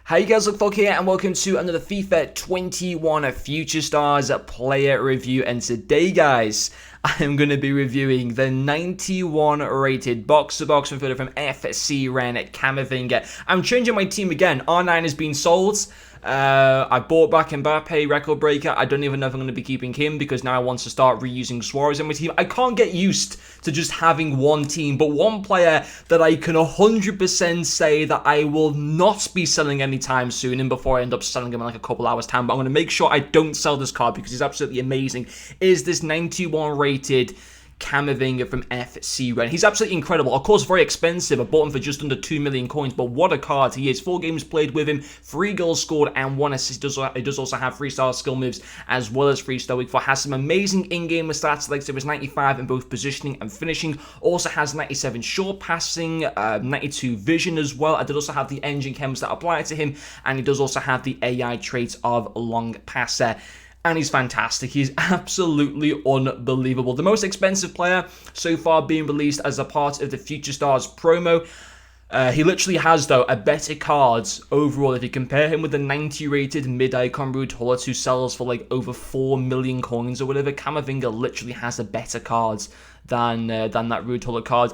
Hey guys, Look here, and welcome to another FIFA 21 Future Stars player review. And today, guys, I am going to be reviewing the 91 rated box-to-box midfielder from FC Rennes, Camavinga. I'm changing my team again. R9 has been sold. I bought back Mbappe, record breaker. I don't even know if I'm going to be keeping him because now I want to start reusing Suarez in my team. I can't get used to just having one team, but one player that I can 100% say that I will not be selling anytime soon, and before I end up selling him in like a couple hours time, but I'm going to make sure I don't sell this card because he's absolutely amazing, is this 91 rated Camavinga from FC Rennes. He's absolutely incredible. Of course, very expensive. I bought him for just under 2 million coins, but what a card he is. 4 games played with him, 3 goals scored, and 1 assist. He does also have 3-star skill moves as well as 3-star weak foot. Has some amazing in-game stats, like was 95 in both positioning and finishing. Also has 97 short passing, 92 vision as well. I did also have the engine chems that apply to him, and he does also have the AI traits of long passer. And he's fantastic. He's absolutely unbelievable. The most expensive player so far being released as a part of the Future Stars promo. He literally has, though, a better cards overall. If you compare him with the 90 rated mid-icon Ruud Gullit, who sells for like over 4 million coins or whatever, Camavinga literally has a better cards than that Ruud Gullit card.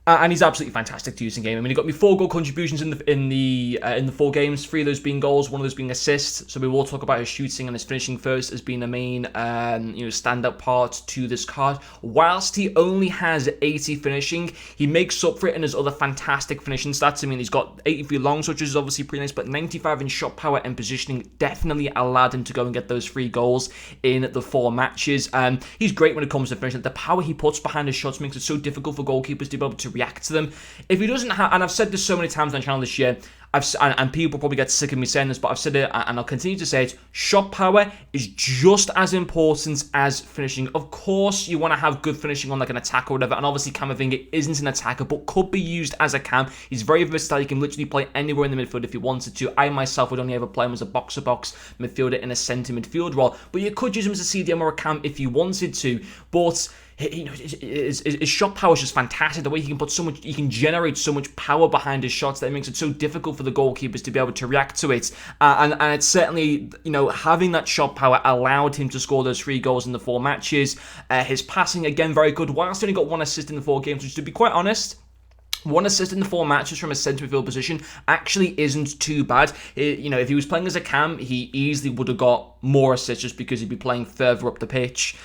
And he's absolutely fantastic to use in game. I mean, he got me 4 goal contributions in the 4 games, 3 of those being goals, 1 of those being assists. So we will talk about his shooting and his finishing first as being the main standout part to this card. Whilst he only has 80 finishing, he makes up for it in his other fantastic finishing stats. I mean, he's got 83 long switches, which is obviously pretty nice, but 95 in shot power and positioning definitely allowed him to go and get those 3 goals in the 4 matches. He's great when it comes to finishing. The power he puts behind his shots makes it so difficult for goalkeepers to be able to react to them. If he doesn't have, and I've said this so many times on the channel this year, and people probably get sick of me saying this, but I've said it and I'll continue to say it, shot power is just as important as finishing. Of course, you want to have good finishing on like an attacker or whatever, and obviously Camavinga isn't an attacker, but could be used as a cam. He's very versatile. He can literally play anywhere in the midfield if he wanted to. I myself would only ever play him as a box-to-box midfielder in a centre midfield role, but you could use him as a CDM or a cam if you wanted to, but his shot power is just fantastic. The way he can put so much, he can generate so much power behind his shots that it makes it so difficult for the goalkeepers to be able to react to it. And it's certainly, having that shot power allowed him to score those 3 goals in the 4 matches. His passing, again, very good. Whilst he only got 1 assist in the 4 games, which, to be quite honest, 1 assist in the 4 matches from a centre midfield position actually isn't too bad. If he was playing as a cam, he easily would have got more assists just because he'd be playing further up the pitch.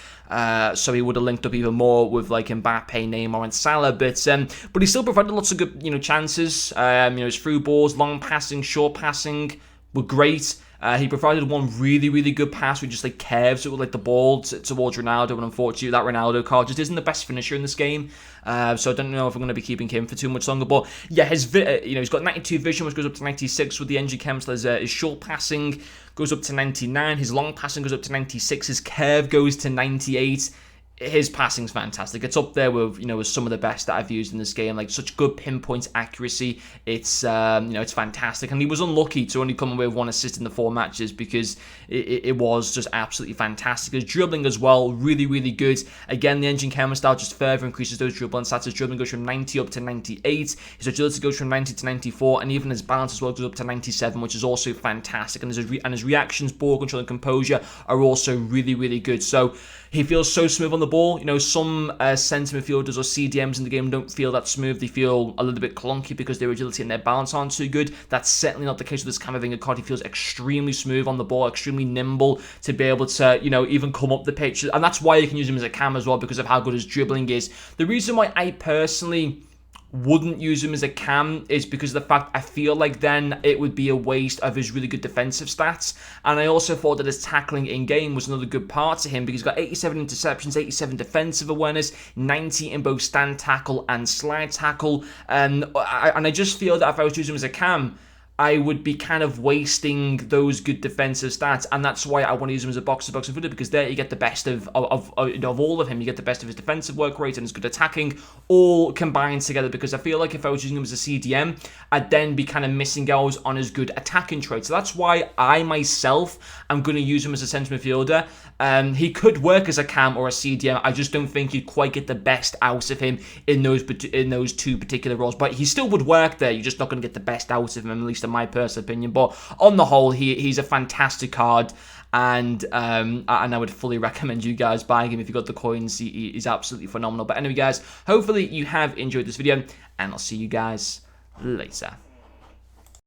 So he would have linked up even more with like Mbappe, Neymar, and Salah. But he still provided lots of good, chances. His through balls, long passing, short passing were great. He provided 1 really, really good pass with just like curves. It was like the ball towards Ronaldo, and unfortunately that Ronaldo card just isn't the best finisher in this game. So I don't know if I'm going to be keeping him for too much longer. But yeah, he's got 92 vision, which goes up to 96 with the engine chems. His short passing goes up to 99. His long passing goes up to 96. His curve goes to 98. His passing's fantastic. It's up there with with some of the best that I've used in this game. Like, such good pinpoint accuracy. It's it's fantastic. And he was unlucky to only come away with 1 assist in the 4 matches because it was just absolutely fantastic. His dribbling as well, really, really good. Again, the engine camera style just further increases those dribbling stats. His dribbling goes from 90 up to 98. His agility goes from 90 to 94, and even his balance as well goes up to 97, which is also fantastic. And his reactions, ball control, and composure are also really, really good. So he feels so smooth on the ball. Some centre midfielders or CDMs in the game don't feel that smooth. They feel a little bit clunky because their agility and their balance aren't too good. That's certainly not the case with this Camavinga card. He feels extremely smooth on the ball, extremely nimble to be able to, even come up the pitch. And that's why you can use him as a cam as well, because of how good his dribbling is. The reason why I personally wouldn't use him as a cam is because of the fact I feel like then it would be a waste of his really good defensive stats. And I also thought that his tackling in game was another good part to him, because he's got 87 interceptions, 87 defensive awareness, 90 in both stand tackle and slide tackle. And I just feel that if I was using him as a cam, I would be kind of wasting those good defensive stats, and that's why I want to use him as a box-to-box midfielder, because there you get the best of all of him. You get the best of his defensive work rate and his good attacking, all combined together. Because I feel like if I was using him as a CDM, I'd then be kind of missing out on his good attacking traits. So that's why I myself am going to use him as a centre midfielder. He could work as a cam or a CDM. I just don't think you'd quite get the best out of him in those 2 particular roles. But he still would work there. You're just not going to get the best out of him, at least in my personal opinion. But on the whole, he's a fantastic card. And I would fully recommend you guys buying him if you got the coins. He's absolutely phenomenal. But anyway, guys, hopefully you have enjoyed this video, and I'll see you guys later.